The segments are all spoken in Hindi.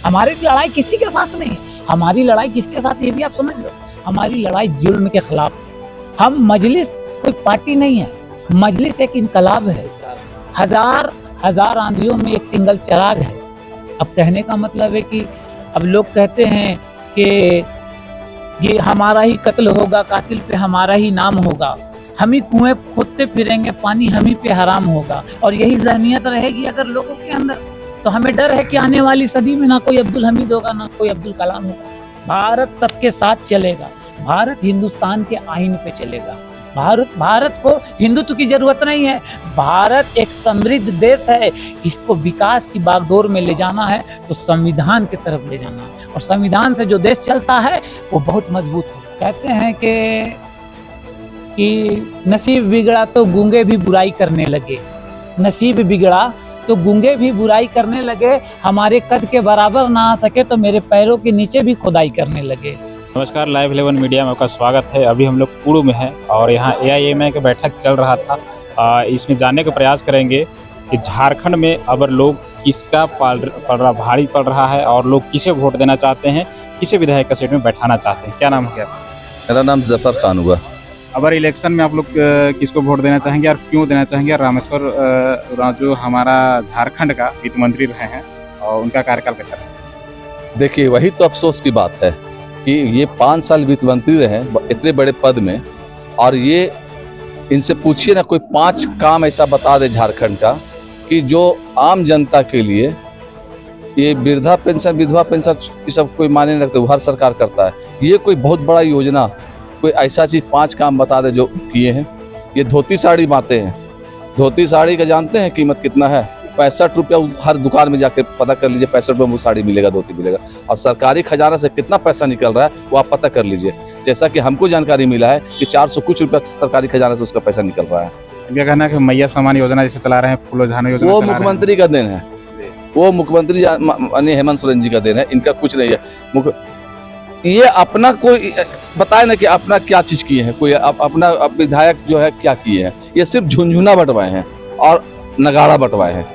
हमारी लड़ाई किसी के साथ नहीं है। हमारी लड़ाई किसके साथ, ये भी आप समझ लो। हमारी लड़ाई जुल्म के खिलाफ है। हम मजलिस कोई पार्टी नहीं है, मजलिस एक इनकलाब है। हजार आंधियों में एक सिंगल चिराग है। अब कहने का मतलब है कि अब लोग कहते हैं कि ये हमारा ही कत्ल होगा, कातिल पे हमारा ही नाम होगा, हम ही कुएं खोदते फिरेंगे, पानी हम ही पे हराम होगा। और यही ज़हनियत रहेगी अगर लोगों के अंदर, तो हमें डर है कि आने वाली सदी में ना कोई अब्दुल हमीद होगा, ना कोई अब्दुल कलाम होगा। भारत सबके साथ चलेगा। भारत हिंदुस्तान के आईन पे चलेगा। भारत को हिंदुत्व की जरूरत नहीं है। भारत एक समृद्ध देश है। इसको विकास की बागडोर में ले जाना है तो संविधान की तरफ ले जाना है, और संविधान से जो देश चलता है वो बहुत मजबूत होगा। कहते हैं कि नसीब बिगड़ा तो गूंगे भी बुराई करने लगे। नसीब बिगड़ा तो गूंगे भी बुराई करने लगे। हमारे कद के बराबर ना आ सके तो मेरे पैरों के नीचे भी खुदाई करने लगे। नमस्कार, लाइव 11 मीडिया में आपका स्वागत है। अभी हम लोग पूर्व में हैं और यहाँ AIMI का बैठक चल रहा था। इसमें जानने का प्रयास करेंगे कि झारखंड में अब लोग किसका भारी पड़ रहा है और लोग किसे वोट देना चाहते हैं, किसे विधायक का सीट में बैठाना चाहते हैं। क्या नाम है? मेरा नाम जफर खान हुआ। अगर इलेक्शन में आप लोग किसको वोट देना चाहेंगे और क्यों देना चाहेंगे? और रामेश्वर जो हमारा झारखंड का वित्त मंत्री रहे हैं और उनका कार्यकाल कैसा रहा? देखिए, वही तो अफसोस की बात है कि ये 5 साल वित्त मंत्री रहे इतने बड़े पद में, और ये इनसे पूछिए ना कोई 5 काम ऐसा बता दे झारखंड का कि जो आम जनता के लिए, ये वृद्धा पेंशन, विधवा पेंशन, ये सब कोई मायने नहीं रखते, वो हर सरकार करता है। ये कोई बहुत बड़ा योजना, कोई ऐसा चीज 5 काम बता दे जो किए हैं। ये धोती साड़ी बांटते हैं। धोती साड़ी का जानते हैं कीमत कितना है? 65 रुपया। हर दुकान में जाकर पता कर लीजिए, 65 रुपये में वो साड़ी मिलेगा, धोती मिलेगा। और सरकारी खजाना से कितना पैसा निकल रहा है वो आप पता कर लीजिए। जैसा कि हमको जानकारी मिला है कि 400 कुछ रुपया सरकारी खजाना से उसका पैसा निकल रहा है। क्या कहना है कि मैया सम्मान योजना जैसे चला रहे हैं, फूलोझानो योजना, वो मुख्यमंत्री का देन है। वो मुख्यमंत्री हेमंत सोरेन जी का देन है, इनका कुछ नहीं है। ये अपना कोई बताए ना कि अपना क्या चीज किए हैं, कोई अपना विधायक जो है क्या किए हैं। ये सिर्फ झुंझुना बंटवाए हैं और नगाड़ा बंटवाए हैं।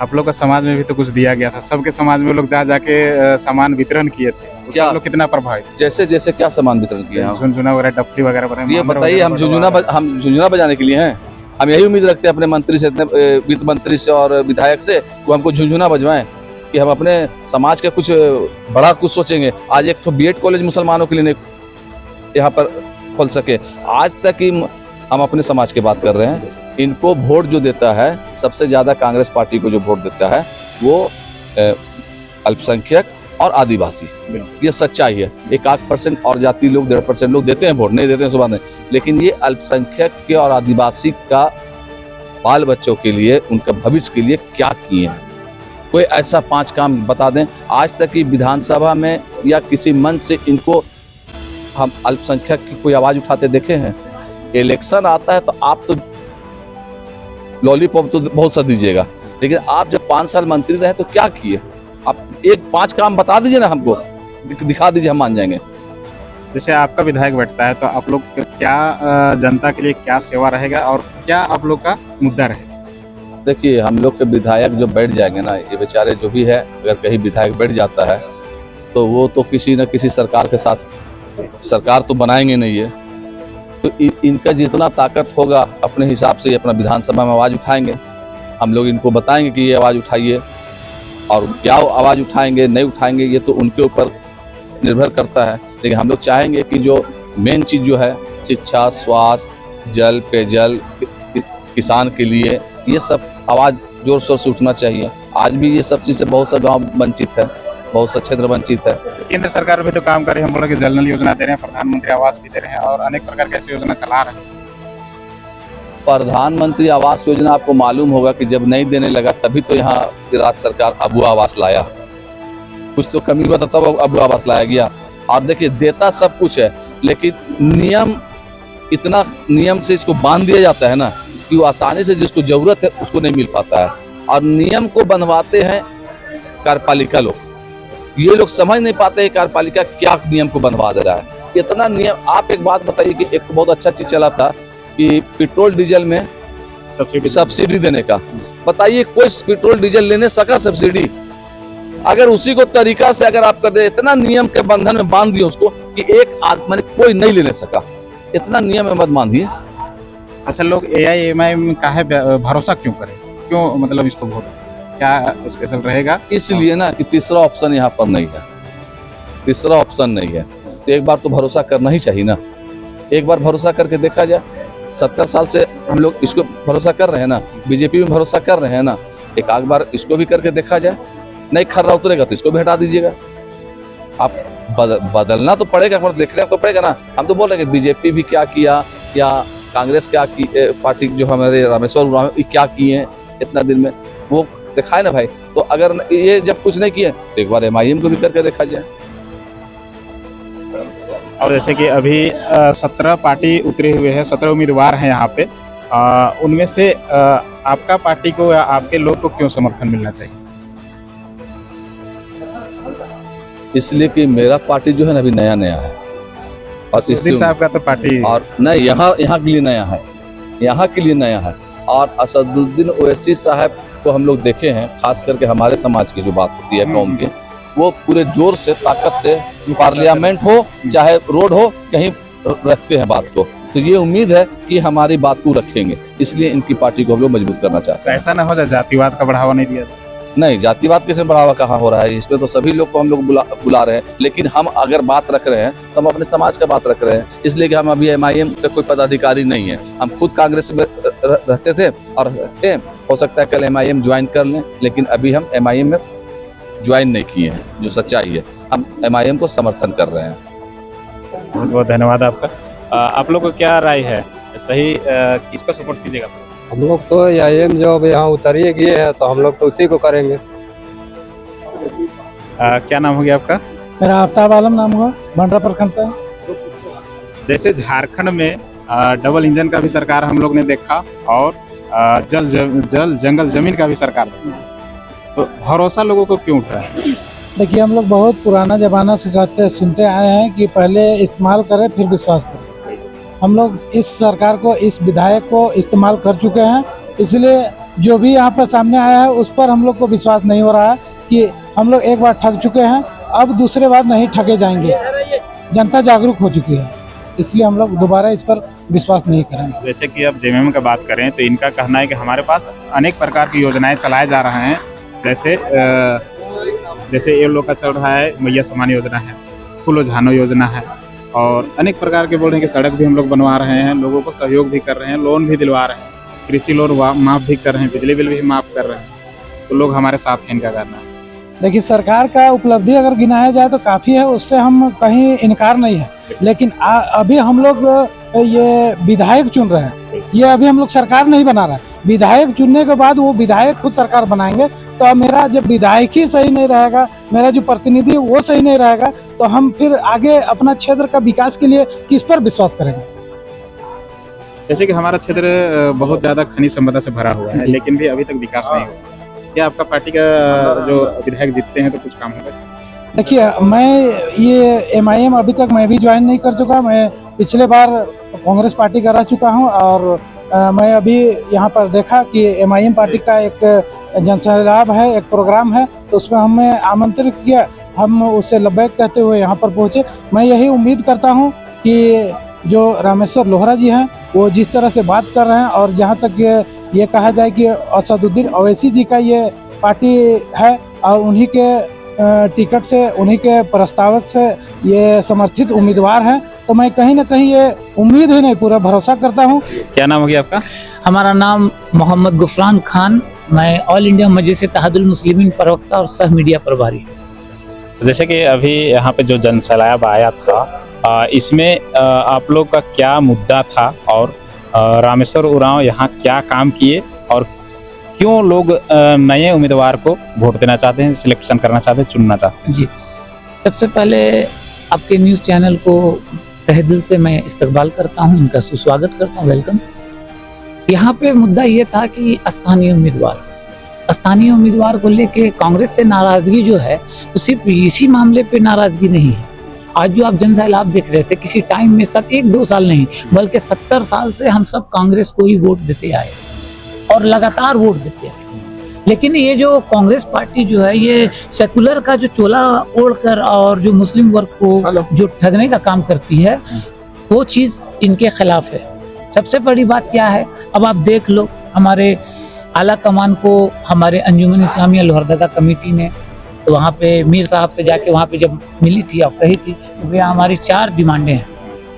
आप लोग का समाज में भी तो कुछ दिया गया था, सबके समाज में लोग जाके सामान वितरण किए थे। क्या लोग कितना प्रभावित? जैसे जैसे क्या सामान वितरण किया? झुंझुना वगैरह, डफली वगैरह। ये बताइए, हम झुंझुना बजाने के लिए हैं? हम यही उम्मीद रखते हैं अपने मंत्री से, वित्त मंत्री से और विधायक से, वो हमको झुंझुना बजवाएं कि हम अपने समाज का कुछ बड़ा कुछ सोचेंगे। आज एक तो BED कॉलेज मुसलमानों के लिए नहीं यहाँ पर खोल सके। आज तक ही हम अपने समाज की बात कर रहे हैं। इनको वोट जो देता है, सबसे ज्यादा कांग्रेस पार्टी को जो वोट देता है वो अल्पसंख्यक और आदिवासी। ये सच्चाई है। 1% और जाति लोग, 1.5% लोग देते हैं वोट, नहीं देते हैं सुबह नहीं, लेकिन ये अल्पसंख्यक के और आदिवासी का बाल बच्चों के लिए, उनका भविष्य के लिए क्या किए हैं। कोई ऐसा 5 काम बता दें। आज तक की विधानसभा में या किसी मंच से इनको हम अल्पसंख्यक की कोई आवाज उठाते देखे हैं? इलेक्शन आता है तो आप तो लॉलीपॉप तो बहुत सा दीजिएगा, लेकिन आप जब 5 साल मंत्री रहे तो क्या किए? आप 5 काम बता दीजिए ना, हमको दिखा दीजिए, हम मान जाएंगे। जैसे आपका विधायक बैठता है तो आप लोग क्या जनता के लिए क्या सेवा रहेगा और क्या आप लोग का मुद्दा रहेगा? देखिए, हम लोग के विधायक जो बैठ जाएंगे ना, ये बेचारे जो भी है, अगर कहीं विधायक बैठ जाता है तो वो तो किसी न किसी सरकार के साथ, सरकार तो बनाएंगे नहीं है, तो इनका जितना ताकत होगा अपने हिसाब से ये अपना विधानसभा में आवाज़ उठाएंगे। हम लोग इनको बताएंगे कि ये आवाज़ उठाइए, और क्या आवाज़ उठाएंगे नहीं उठाएंगे ये तो उनके ऊपर निर्भर करता है। लेकिन हम लोग चाहेंगे कि जो मेन चीज़ जो है, शिक्षा, स्वास्थ्य, जल, पेयजल, किसान के लिए, ये सब आवाज़ जोर शोर से उठना चाहिए। आज भी ये सब चीज़ से बहुत सा गाँव वंचित है, बहुत सा क्षेत्र वंचित है। केंद्र सरकार भी तो काम कर रही है, हम लोग जल नल योजना दे रहे हैं, प्रधानमंत्री आवास भी दे रहे हैं और अनेक प्रकार की ऐसी योजना चला रहे हैं। प्रधानमंत्री आवास योजना आपको मालूम होगा कि जब नहीं देने लगा तभी तो यहाँ राज्य सरकार अबू आवास लाया। कुछ तो कमी हुआ था तब अबू आवास लाया गया। और देखिए, देता सब कुछ है, लेकिन नियम से इसको बांध दिया जाता है ना कि वो आसानी से जिसको जरूरत है उसको नहीं मिल पाता है। और नियम को बनवाते हैं कार्यपालिका लोग। ये लोग समझ नहीं पाते हैं कार्यपालिका क्या नियम को बनवा दे रहा है। इतना नियम। आप एक बात बताइए कि एक बहुत अच्छा चीज चला था कि पेट्रोल डीजल में सब्सिडी देने का। बताइए, कोई पेट्रोल डीजल लेने सका सब्सिडी? अगर उसी को तरीका से अगर आप कर दे, इतना नियम के बंधन में बांध दिए उसको कि एक आदमी कोई नहीं ले सका, इतना नियम में मत बांधिए। अच्छा, लोग AIMIM का है भरोसा क्यों करें, क्यों मतलब इसको वोट, क्या स्पेशल रहेगा? इसलिए ना कि तीसरा ऑप्शन यहाँ पर नहीं है, तीसरा ऑप्शन नहीं है, तो एक बार तो भरोसा करना ही चाहिए ना। एक बार भरोसा करके देखा जाए। 70 साल से हम लोग इसको भरोसा कर रहे हैं ना, बीजेपी में भरोसा कर रहे हैं ना, एक आध बार इसको भी करके देखा जाए। नहीं खर्रा उतरेगा तो इसको भी हटा दीजिएगा। आप बदलना तो पड़ेगा, पर देखने को पड़ेगा ना। हम तो बोल रहे हैं कि बीजेपी भी क्या किया या कांग्रेस क्या की, पार्टी जो हमारे रामेश्वर उरांव क्या किए इतना दिन में, वो दिखाए ना भाई। तो अगर ये जब कुछ नहीं किए तो एक बार MIM को भी करके देखा जाए। और जैसे कि अभी 17 पार्टी उतरे हुए हैं, 17 उम्मीदवार हैं यहाँ पे, उनमें से आपका पार्टी को या आपके लोग को क्यों समर्थन मिलना चाहिए? इसलिए कि मेरा पार्टी जो है ना अभी नया नया है, और सुदीप साहब का तो पार्टी और नहीं, यहाँ के लिए नया है, यहाँ के लिए नया है। और असदुद्दीन ओवैसी साहब को हम लोग देखे हैं, खास करके हमारे समाज की जो बात होती है कौम की, वो पूरे जोर से ताकत से पार्लियामेंट हो चाहे रोड हो कहीं रखते हैं बात को। तो ये उम्मीद है कि हमारी बात को रखेंगे, इसलिए इनकी पार्टी को हम लोग मजबूत करना चाहते हैं। ऐसा ना हो जाए जातिवाद का बढ़ावा नहीं दिया? नहीं, जातिवाद कैसे बढ़ावा कहाँ हो रहा है, इसमें तो सभी लोग को हम लोग बुला रहे हैं। लेकिन हम अगर बात रख रहे हैं तो हम अपने समाज का बात रख रहे हैं, इसलिए कि हम अभी MIM का कोई पदाधिकारी नहीं है। हम खुद कांग्रेस में रहते थे और रहते हैं, हो सकता है कल MIM ज्वाइन कर लें, लेकिन अभी हम MIM में ज्वाइन नहीं किए हैं। जो सच्चाई है, हम MIM को समर्थन कर रहे हैं। बहुत बहुत धन्यवाद आपका। आप लोग को क्या राय है, सही किसको सपोर्ट कीजिएगा? हम लोग तो AIM जो अब यहाँ उतरिए गए हैं तो हम लोग तो उसी को करेंगे। क्या नाम हो गया आपका? मेरा आफ्ताब आलम नाम हुआ, भंडरा प्रखंड से। जैसे झारखंड में डबल इंजन का भी सरकार हम लोग ने देखा, और जल जंगल जमीन का भी सरकार देखा, तो भरोसा लोगों को क्यों उठ रहा है? देखिए, हम लोग बहुत पुराना जमाना से सुनते आए हैं कि पहले इस्तेमाल करें फिर विश्वास करें। हम लोग इस सरकार को, इस विधायक को इस्तेमाल कर चुके हैं, इसलिए जो भी यहाँ पर सामने आया है उस पर हम लोग को विश्वास नहीं हो रहा है कि हम लोग एक बार ठग चुके हैं, अब दूसरे बार नहीं ठगे जाएंगे। जनता जागरूक हो चुकी है, इसलिए हम लोग दोबारा इस पर विश्वास नहीं करेंगे। जैसे कि अब JMM का बात करें तो इनका कहना है कि हमारे पास अनेक प्रकार की योजनाएं चलाए जा रहे हैं। जैसे ये लोग का चल रहा है मैया समान योजना है, फूलो झानो योजना है, और अनेक प्रकार के बोल रहे हैं कि सड़क भी हम लोग बनवा रहे हैं, लोगों को सहयोग भी कर रहे हैं, लोन भी दिलवा रहे हैं, कृषि लोन माफ़ भी कर रहे हैं, बिजली बिल भी माफ़ कर रहे हैं। तो लोग हमारे साथ हैं, इनका करना है। देखिए, सरकार का उपलब्धि अगर गिनाया जाए तो काफ़ी है, उससे हम कहीं इनकार नहीं है। लेकिन अभी हम लोग ये विधायक चुन रहे हैं, ये अभी हम लोग सरकार नहीं बना रहे हैं। विधायक चुनने के बाद वो विधायक खुद सरकार बनाएंगे। तो अब मेरा जब विधायक ही सही नहीं रहेगा, मेरा जो प्रतिनिधि है वो सही नहीं रहेगा, तो हम फिर आगे अपना क्षेत्र का विकास के लिए किस पर विश्वास करेंगे? जैसे कि हमारा क्षेत्र बहुत ज़्यादा खनिज संपदा से भरा हुआ है, लेकिन भी अभी तक विकास नहीं हुआ। क्या आपका पार्टी का जो विधायक जीतते हैं तो कुछ काम होगा? देखिए, मैं ये MIM अभी तक मैं भी ज्वाइन नहीं कर चुका। मैं पिछले बार कांग्रेस पार्टी का रह चुका हूं, और मैं अभी यहाँ पर देखा कि MIM पार्टी का एक जनसैलाब है, एक प्रोग्राम है, तो उसमें हमें आमंत्रित किया। हम उससे लब्बैक कहते हुए यहाँ पर पहुँचे। मैं यही उम्मीद करता हूँ कि जो रामेश्वर लोहरा जी हैं वो जिस तरह से बात कर रहे हैं, और जहाँ तक ये कहा जाए कि असदुद्दीन ओवैसी जी का ये पार्टी है और उन्हीं के टिकट से, उन्हीं के प्रस्तावक से ये समर्थित उम्मीदवार हैं, तो मैं कहीं ना कहीं ये उम्मीद ही नहीं, पूरा भरोसा करता हूँ। क्या नाम हो गया आपका? हमारा नाम मोहम्मद गुफरान खान, मैं ऑल इंडिया मजलिस इत्तेहादुल मुस्लिमीन प्रवक्ता और सह मीडिया प्रभारी। जैसे कि अभी यहाँ पे जो जनसैलाब आया था, इसमें आप लोग का क्या मुद्दा था, और रामेश्वर उरांव यहाँ क्या काम किए, और क्यों लोग नए उम्मीदवार को वोट देना चाहते हैं, सिलेक्शन करना चाहते हैं, चुनना चाहते हैं? जी, सबसे पहले आपके न्यूज़ चैनल को तहे दिल से मैं इस्तकबाल करता हूं, इनका सुस्वागत करता हूं, वेलकम। यहाँ पे मुद्दा ये था कि स्थानीय उम्मीदवार को लेके कांग्रेस से नाराज़गी जो है, तो सिर्फ इसी मामले पे नाराज़गी नहीं है। आज जो आप जनसैलाब देख रहे थे, किसी टाइम में सब 1-2 साल नहीं बल्कि 70 साल से हम सब कांग्रेस को ही वोट देते आए और लगातार वोट देते आए। लेकिन ये जो कांग्रेस पार्टी जो है ये सेकुलर का जो चोला ओढ़कर और जो मुस्लिम वर्ग को जो ठगने का काम करती है वो चीज़ इनके खिलाफ है। सबसे बड़ी बात क्या है, अब आप देख लो हमारे आला कमान को हमारे अंजुमन इस्लामिया लोहरदगा कमेटी ने तो वहाँ पे मीर साहब से जाके वहाँ पे जब मिली थी और कही थी तो भैया हमारी 4 डिमांडें हैं,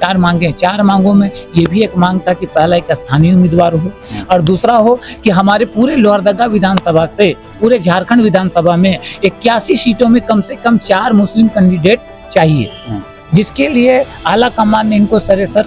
4 मांगे हैं। 4 मांगों में ये भी एक मांग था कि पहला एक स्थानीय उम्मीदवार हो और दूसरा हो कि हमारे पूरे लोहरदगा विधानसभा से पूरे झारखंड विधानसभा में 81 सीटों में कम से कम 4 मुस्लिम कैंडिडेट चाहिए, जिसके लिए आला कमान ने इनको सरेसर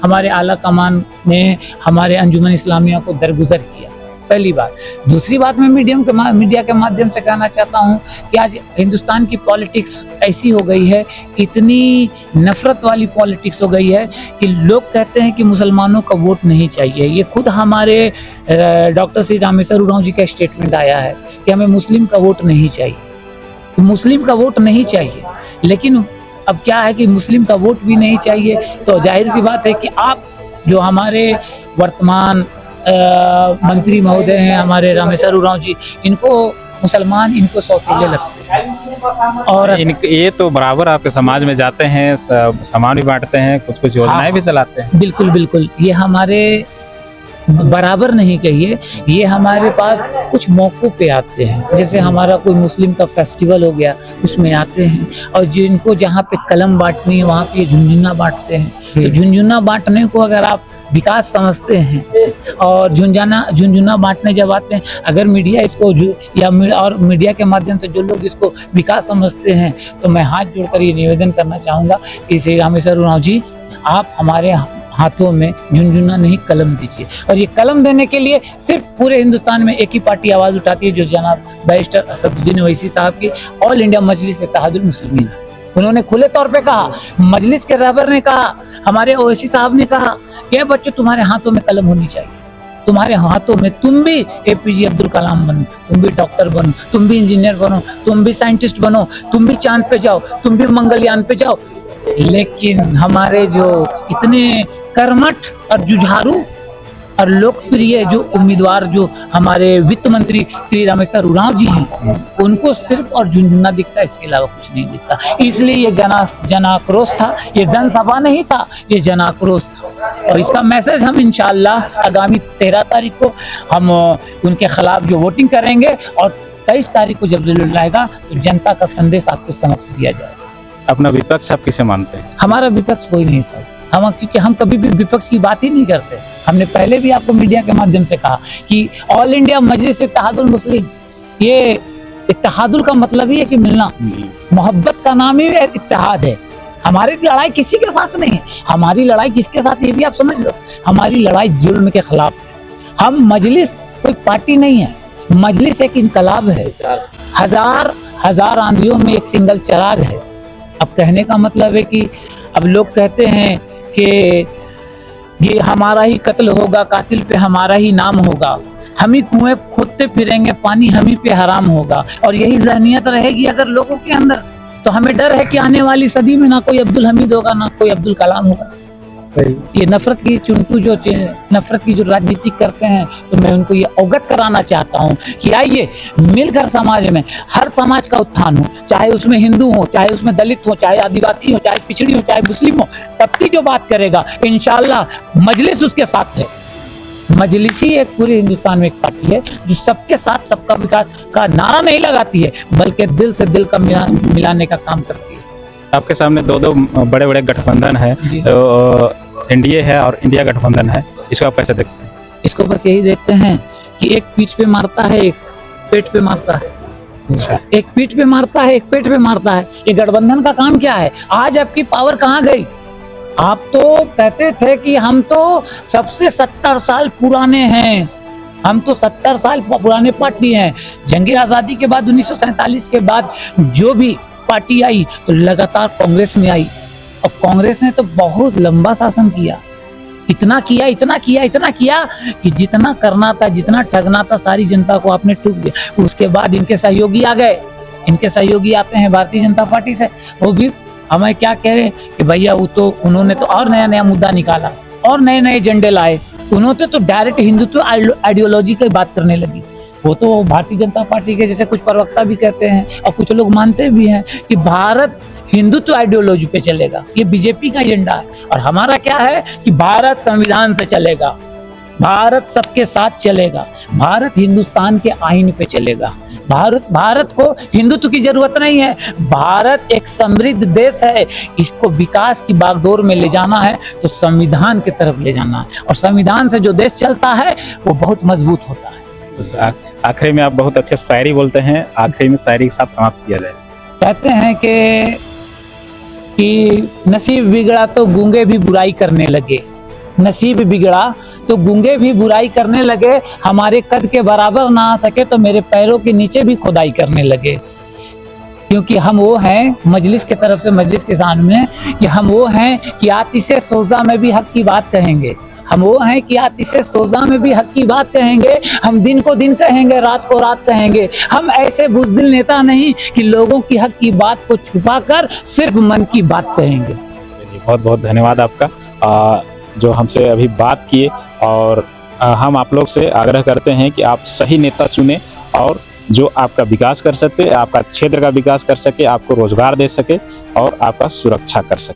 हमारे आला कमान ने हमारे अंजुमन इस्लामिया को दरगुजर किया। पहली बात। दूसरी बात मैं मीडिया के माध्यम से कहना चाहता हूँ कि आज हिंदुस्तान की पॉलिटिक्स ऐसी हो गई है, इतनी नफरत वाली पॉलिटिक्स हो गई है कि लोग कहते हैं कि मुसलमानों का वोट नहीं चाहिए। ये खुद हमारे डॉक्टर श्री रामेश्वर उरांव जी का स्टेटमेंट आया है कि हमें मुस्लिम का वोट नहीं चाहिए, तो मुस्लिम का वोट नहीं चाहिए। लेकिन अब क्या है कि मुस्लिम का वोट भी नहीं चाहिए तो जाहिर सी बात है कि आप जो हमारे वर्तमान मंत्री महोदय हैं हमारे रामेश्वर उरांव जी, इनको मुसलमान इनको सौतेले लगते हैं और ये तो बराबर आपके समाज में जाते हैं, सामान भी बांटते हैं, कुछ कुछ योजनाएं भी चलाते हैं। बिल्कुल बिल्कुल, ये हमारे बराबर नहीं कहिए, ये हमारे पास कुछ मौकों पे आते हैं। जैसे हमारा कोई मुस्लिम का फेस्टिवल हो गया उसमें आते हैं और जिनको जहाँ पे कलम बांटनी है वहाँ पे झुनझुना बांटते हैं। तो झुनझुना बांटने को अगर आप विकास समझते हैं और झुनझुना बांटने जब आते हैं, अगर मीडिया इसको और मीडिया के माध्यम से जो लोग इसको विकास समझते हैं तो मैं हाथ जोड़कर ये निवेदन करना चाहूँगा कि श्री रामेश्वर उरांव जी आप हमारे हाथों में झुनझुना नहीं कलम दीजिए। और ये कलम देने के लिए सिर्फ पूरे हिंदुस्तान में एक ही पार्टी आवाज़ उठाती है जो जनाब बैरिस्टर असदुद्दीन ओवैसी साहब की ऑल इंडिया मजलिस इत्तेहादुल मुस्लिमीन। उन्होंने खुले तौर पे कहा, मजलिस के रहबर ने कहा, हमारे ओवैसी साहब ने कहा कि बच्चों तुम्हारे हाथों में कलम होनी चाहिए, तुम्हारे हाथों में तुम भी APJ अब्दुल कलाम बनो, तुम भी डॉक्टर बनो, तुम भी इंजीनियर बनो, तुम भी साइंटिस्ट बनो, तुम भी चांद पे जाओ, तुम भी मंगलयान पे जाओ। लेकिन हमारे जो इतने कर्मठ और जुझारू और लोकप्रिय जो उम्मीदवार जो हमारे वित्त मंत्री श्री रामेश्वर उरांव जी हैं, उनको सिर्फ और झुनझुना दिखता है, इसके अलावा कुछ नहीं दिखता। इसलिए ये जन आक्रोश था, ये जनसभा नहीं था, ये जन आक्रोश था। और इसका मैसेज हम इंशाअल्लाह आगामी 13 तारीख को हम उनके खिलाफ जो वोटिंग करेंगे और 23 तारीख को जब रिजल्ट आएगा तो जनता का संदेश आपके समक्ष दिया जाएगा। अपना विपक्ष आप किसे मानते हैं? हमारा विपक्ष कोई नहीं सर, क्योंकि हम कभी भी विपक्ष की बात ही नहीं करते। हमने पहले भी आपको मीडिया के माध्यम से कहा कि ऑल इंडिया मजलिस इत्तेहादुल मुस्लिम, ये इत्तेहादुल का मतलब ही है कि मिलना, मोहब्बत का नाम ही इत्तेहाद है। हमारी लड़ाई किसी के साथ नहीं है, हमारी लड़ाई किसके साथ ये भी आप समझ लो, हमारी लड़ाई जुल्म के खिलाफ है। हम मजलिस कोई पार्टी नहीं है, मजलिस एक इनकलाब है, हजार आंधियों में एक सिंगल चिराग है। अब कहने का मतलब है कि अब लोग कहते हैं कि ये हमारा ही कत्ल होगा, कातिल पे हमारा ही नाम होगा, हम ही कुएं खोदते फिरेंगे, पानी हम ही पे हराम होगा। और यही ज़हनियत रहेगी अगर लोगों के अंदर, तो हमें डर है कि आने वाली सदी में ना कोई अब्दुल हमीद होगा, ना कोई अब्दुल कलाम होगा। ये नफरत की चुनटू जो नफरत की जो राजनीति करते हैं, तो मैं उनको ये अवगत कराना चाहता हूँ कि आइए मिलकर समाज में हर समाज का उत्थान हो, चाहे उसमें हिंदू हो, चाहे उसमें दलित हो, चाहे आदिवासी हो, चाहे पिछड़ी हो, चाहे मुस्लिम हो, सबकी जो बात करेगा इंशाअल्लाह मजलिस उसके साथ है। मजलिस ही एक पूरे हिंदुस्तान में एक पार्टी है जो सबके साथ सबका विकास का नारा नहीं लगाती है, बल्कि दिल से दिल का मिलाने का काम करती है। आपके सामने दो बड़े बड़े गठबंधन है, तो NDA है और इंडिया गठबंधन है, इसको आप कैसे देखते हैं? इसको बस यही देखते हैं कि एक पीठ पे मारता है, एक पेट पे मारता है। अच्छा। एक पीठ पे मारता है, एक पेट पे मारता है। ये गठबंधन का काम क्या है? आज आपकी पावर कहाँ गई? आप तो कहते थे कि हम तो सबसे 70 साल पुराने हैं, हम तो 70 साल पुराने पार्टी हैं। जंग आज़ादी के बाद 1947 के बाद जो भी पार्टी आई तो लगातार कांग्रेस में आई, और कांग्रेस ने तो बहुत लंबा शासन किया, इतना किया कि जितना करना था, जितना ठगना था, सारी जनता को आपने ठूक दिया। उसके बाद इनके सहयोगी आ गए, इनके सहयोगी आते हैं भारतीय जनता पार्टी से, वो भी हमें क्या कह रहे हैं कि भैया वो तो उन्होंने तो और नया मुद्दा निकाला और नए एजेंडे लाए। उन्होंने तो डायरेक्ट हिंदुत्व आइडियोलॉजी की बात करने लगी। वो तो भारतीय जनता पार्टी के जैसे कुछ प्रवक्ता भी कहते हैं और कुछ लोग मानते भी हैं कि भारत हिंदुत्व आइडियोलॉजी पे चलेगा। ये बीजेपी का एजेंडा है। और हमारा क्या है कि भारत संविधान से चलेगा, भारत सबके साथ चलेगा, भारत हिंदुस्तान के आईन पे चलेगा। भारत को हिंदुत्व की जरूरत नहीं है। भारत एक समृद्ध देश है, इसको विकास की बागडोर में ले जाना है तो संविधान की तरफ ले जाना है, और संविधान से जो देश चलता है वो बहुत मजबूत होता है। आखिरी में आप बहुत अच्छे शायरी बोलते हैं, आखिरी में शायरी के साथ समाप्त किया जाए। कहते हैं कि नसीब बिगड़ा तो गूंगे भी बुराई करने लगे, नसीब बिगड़ा तो गूंगे भी बुराई करने लगे, हमारे कद के बराबर ना आ सके तो मेरे पैरों के नीचे भी खुदाई करने लगे। क्योंकि हम वो हैं, मजलिस की तरफ से मजलिस के सामने, कि हम वो हैं कि आतिशे सोजा में भी हक की बात कहेंगे, हम वो हैं कि आतिशे सोजा में भी हक की बात कहेंगे, हम दिन को दिन कहेंगे, रात को रात कहेंगे। हम ऐसे बुज़दिल नेता नहीं कि लोगों की हक की बात को छुपाकर सिर्फ मन की बात कहेंगे। चलिए, बहुत बहुत धन्यवाद आपका जो हमसे अभी बात किए, और हम आप लोग से आग्रह करते हैं कि आप सही नेता चुने और जो आपका विकास कर सके, आपका क्षेत्र का विकास कर सके, आपको रोजगार दे सके और आपका सुरक्षा कर सके।